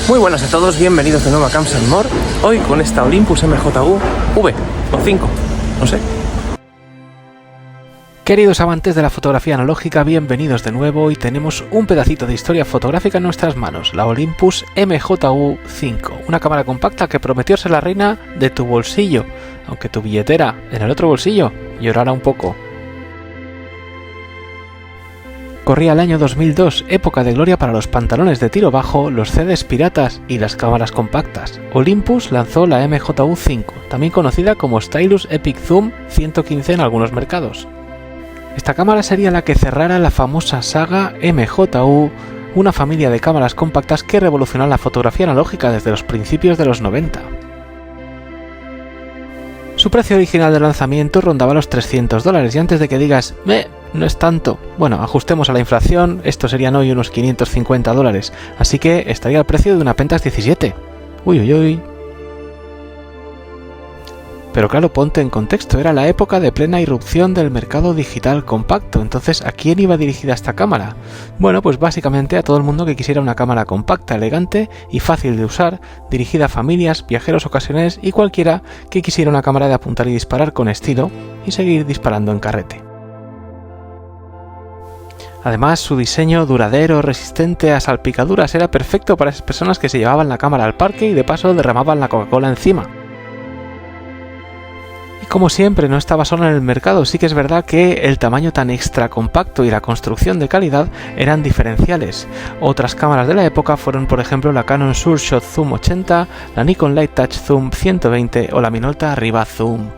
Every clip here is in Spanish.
Muy buenas a todos, bienvenidos de nuevo a Camps & More. Hoy con esta Olympus MJU V o 5, no sé. Queridos amantes de la fotografía analógica, bienvenidos de nuevo y tenemos un pedacito de historia fotográfica en nuestras manos, la Olympus MJU 5, una cámara compacta que prometió ser la reina de tu bolsillo, aunque tu billetera en el otro bolsillo llorara un poco. Corría el año 2002, época de gloria para los pantalones de tiro bajo, los CDs piratas y las cámaras compactas. Olympus lanzó la MJU 5, también conocida como Stylus Epic Zoom 115 en algunos mercados. Esta cámara sería la que cerrara la famosa saga MJU, una familia de cámaras compactas que revolucionó la fotografía analógica desde los principios de los 90. Su precio original de lanzamiento rondaba los $300 y antes de que digas, no es tanto, bueno, ajustemos a la inflación, esto serían hoy unos $550, así que estaría al precio de una Pentax 17. Uy. Pero claro, ponte en contexto, era la época de plena irrupción del mercado digital compacto, entonces ¿a quién iba dirigida esta cámara? Bueno, pues básicamente a todo el mundo que quisiera una cámara compacta, elegante y fácil de usar, dirigida a familias, viajeros ocasionales y cualquiera que quisiera una cámara de apuntar y disparar con estilo y seguir disparando en carrete. Además, su diseño duradero, resistente a salpicaduras, era perfecto para esas personas que se llevaban la cámara al parque y de paso derramaban la Coca-Cola encima. Como siempre, no estaba solo en el mercado, sí que es verdad que el tamaño tan extra compacto y la construcción de calidad eran diferenciales. Otras cámaras de la época fueron, por ejemplo, la Canon Sureshot Zoom 80, la Nikon Lighttouch Zoom 120 o la Minolta Riva Zoom.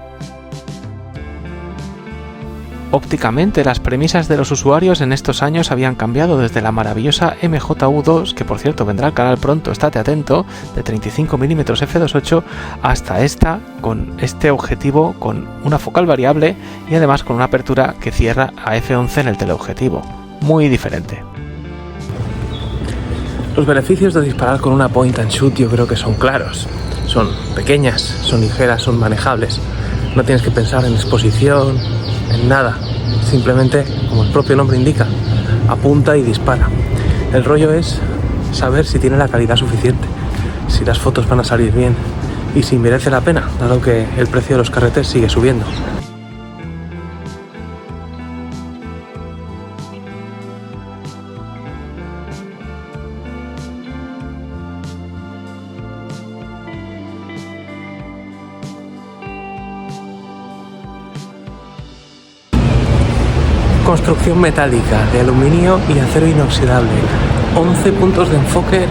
Ópticamente, las premisas de los usuarios en estos años habían cambiado desde la maravillosa MJU2, que por cierto vendrá al canal pronto, estate atento, de 35mm f2.8, hasta esta, con este objetivo con una focal variable y además con una apertura que cierra a f11 en el teleobjetivo. Muy diferente. Los beneficios de disparar con una point and shoot yo creo que son claros. Son pequeñas, son ligeras, son manejables. No tienes que pensar en exposición, en nada, simplemente, como el propio nombre indica, apunta y dispara. El rollo es saber si tiene la calidad suficiente, si las fotos van a salir bien y si merece la pena, dado que el precio de los carretes sigue subiendo. Construcción metálica de aluminio y acero inoxidable, 11 puntos de enfoque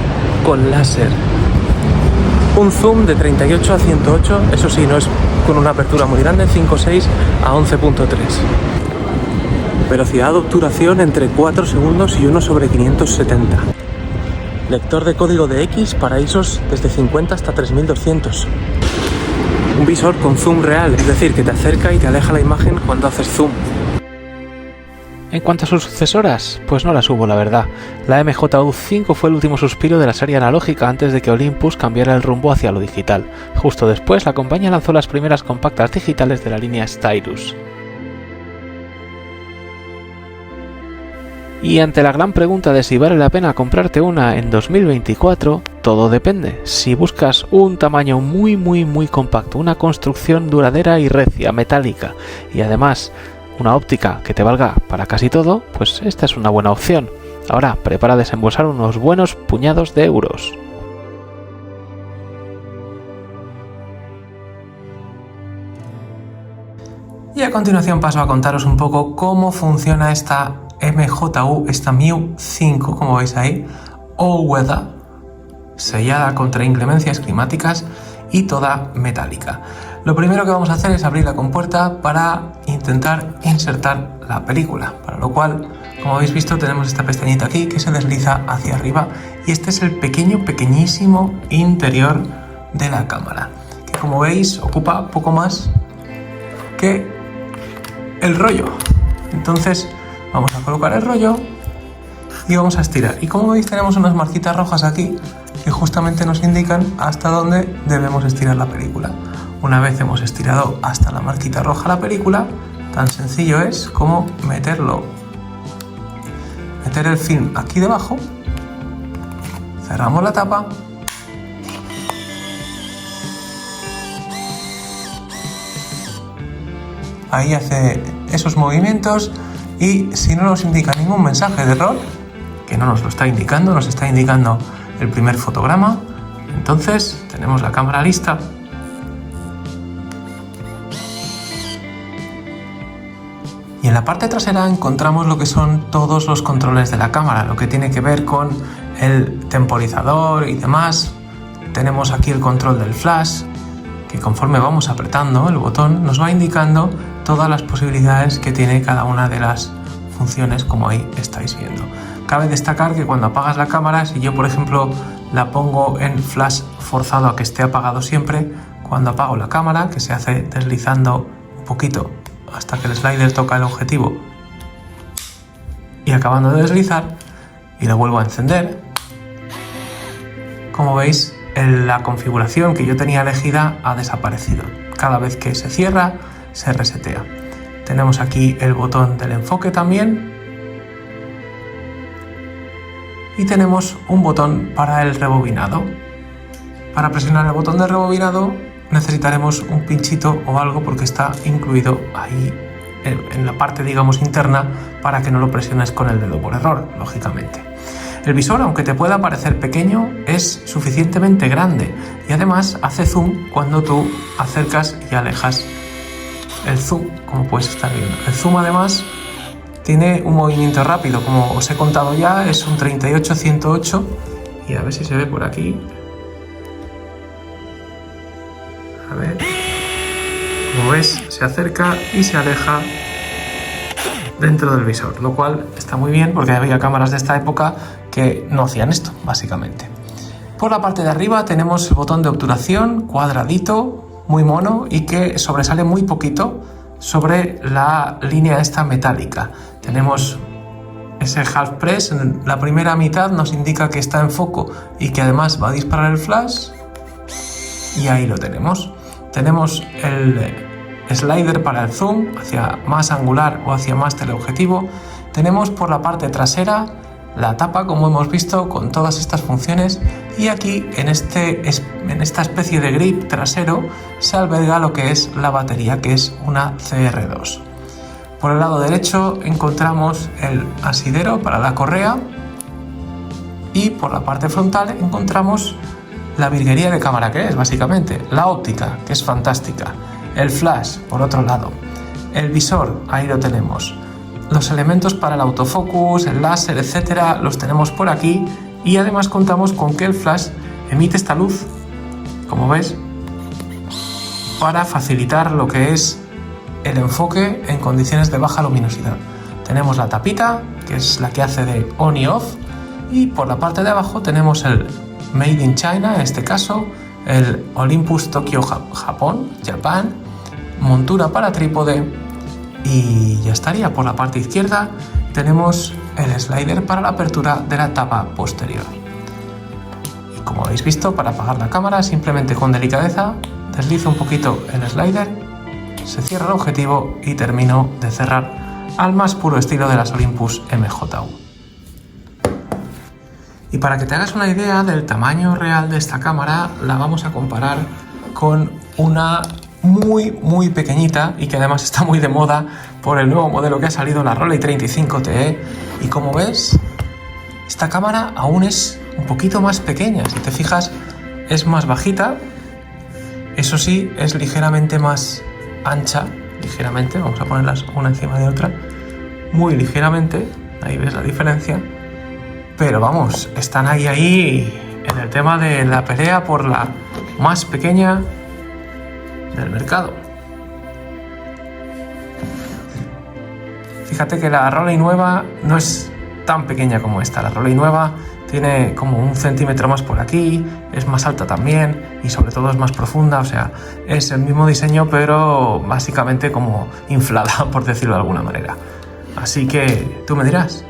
con láser, un zoom de 38 a 108, eso sí, no es con una apertura muy grande, 5.6 a 11.3. Velocidad de obturación entre 4 segundos y 1/570. Lector de código de X para ISOs desde 50 hasta 3200. Un visor con zoom real, es decir, que te acerca y te aleja la imagen cuando haces zoom. En cuanto a sus sucesoras, pues no las hubo, la verdad. La MJU 5 fue el último suspiro de la serie analógica antes de que Olympus cambiara el rumbo hacia lo digital. Justo después, la compañía lanzó las primeras compactas digitales de la línea Stylus. Y ante la gran pregunta de si vale la pena comprarte una en 2024, todo depende. Si buscas un tamaño muy compacto, una construcción duradera y recia, metálica, y además una óptica que te valga para casi todo, pues esta es una buena opción. Ahora, prepara a desembolsar unos buenos puñados de euros. Y a continuación paso a contaros un poco cómo funciona esta MJU, esta MIU 5, como veis ahí, all weather, sellada contra inclemencias climáticas y toda metálica. Lo primero que vamos a hacer es abrir la compuerta para intentar insertar la película, para lo cual, como habéis visto, tenemos esta pestañita aquí que se desliza hacia arriba y este es el pequeñísimo interior de la cámara, que como veis ocupa poco más que el rollo. Entonces vamos a colocar el rollo y vamos a estirar, y como veis tenemos unas marquitas rojas aquí que justamente nos indican hasta dónde debemos estirar la película. Una vez hemos estirado hasta la marquita roja la película, tan sencillo es como meter el film aquí debajo, cerramos la tapa ahí hace esos movimientos y si no nos indica ningún mensaje de error, que no nos lo está indicando, nos está indicando el primer fotograma, entonces tenemos la cámara lista. Y en la parte trasera encontramos lo que son todos los controles de la cámara, lo que tiene que ver con el temporizador y demás. Tenemos aquí el control del flash, que conforme vamos apretando el botón nos va indicando todas las posibilidades que tiene cada una de las funciones, como ahí estáis viendo. Cabe destacar que cuando apagas la cámara, si yo por ejemplo la pongo en flash forzado a que esté apagado siempre, cuando apago la cámara, que se hace deslizando un poquito hasta que el slider toca el objetivo y acabando de deslizar y lo vuelvo a encender, como veis la configuración que yo tenía elegida ha desaparecido. Cada vez que se cierra se resetea. Tenemos aquí el botón del enfoque también y tenemos un botón para el rebobinado. Para presionar el botón de rebobinado necesitaremos un pinchito o algo porque está incluido ahí en la parte, digamos, interna, para que no lo presiones con el dedo por error, lógicamente. El visor, aunque te pueda parecer pequeño, es suficientemente grande y además hace zoom cuando tú acercas y alejas el zoom, como puedes estar viendo. El zoom además tiene un movimiento rápido, como os he contado ya, es un 38-108 y a ver si se ve por aquí. A ver, como ves, se acerca y se aleja dentro del visor, lo cual está muy bien porque había cámaras de esta época que no hacían esto, básicamente. Por la parte de arriba tenemos el botón de obturación, cuadradito, muy mono y que sobresale muy poquito sobre la línea esta metálica. Tenemos ese half press, en la primera mitad nos indica que está en foco y que además va a disparar el flash y ahí lo tenemos. Tenemos el slider para el zoom hacia más angular o hacia más teleobjetivo. Tenemos por la parte trasera la tapa, como hemos visto, con todas estas funciones y aquí en esta especie de grip trasero se alberga lo que es la batería, que es una CR2. Por el lado derecho encontramos el asidero para la correa y por la parte frontal encontramos la virguería de cámara que es, básicamente, la óptica, que es fantástica, el flash, por otro lado, el visor, ahí lo tenemos, los elementos para el autofocus, el láser, etcétera, los tenemos por aquí y además contamos con que el flash emite esta luz, como ves, para facilitar lo que es el enfoque en condiciones de baja luminosidad. Tenemos la tapita, que es la que hace de on y off, y por la parte de abajo tenemos el Made in China, en este caso, el Olympus Tokyo Japón, montura para trípode y ya estaría. Por la parte izquierda tenemos el slider para la apertura de la tapa posterior. Y como habéis visto, para apagar la cámara, simplemente con delicadeza deslizo un poquito el slider, se cierra el objetivo y termino de cerrar al más puro estilo de las Olympus MJU. Y para que te hagas una idea del tamaño real de esta cámara, la vamos a comparar con una muy pequeñita y que además está muy de moda por el nuevo modelo que ha salido, la Rollei 35 TE. Y como ves, esta cámara aún es un poquito más pequeña. Si te fijas, es más bajita. Eso sí, es ligeramente más ancha. Ligeramente, vamos a ponerlas una encima de otra. Muy ligeramente, ahí ves la diferencia. Pero vamos, están ahí en el tema de la pelea por la más pequeña del mercado. Fíjate que la Rollei nueva no es tan pequeña como esta. La Rollei nueva tiene como 1 centímetro más por aquí, es más alta también y sobre todo es más profunda, o sea, es el mismo diseño pero básicamente como inflada, por decirlo de alguna manera. Así que tú me dirás.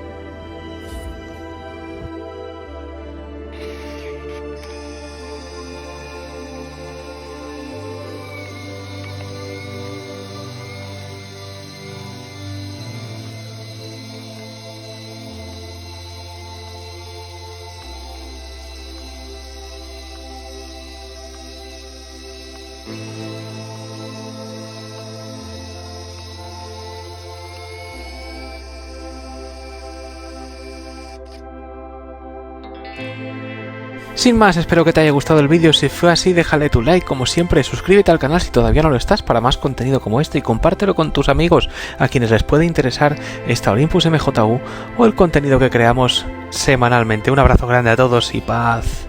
Sin más, espero que te haya gustado el vídeo. Si fue así, déjale tu like, como siempre, suscríbete al canal si todavía no lo estás para más contenido como este y compártelo con tus amigos a quienes les puede interesar esta Olympus MJU o el contenido que creamos semanalmente. Un abrazo grande a todos y paz.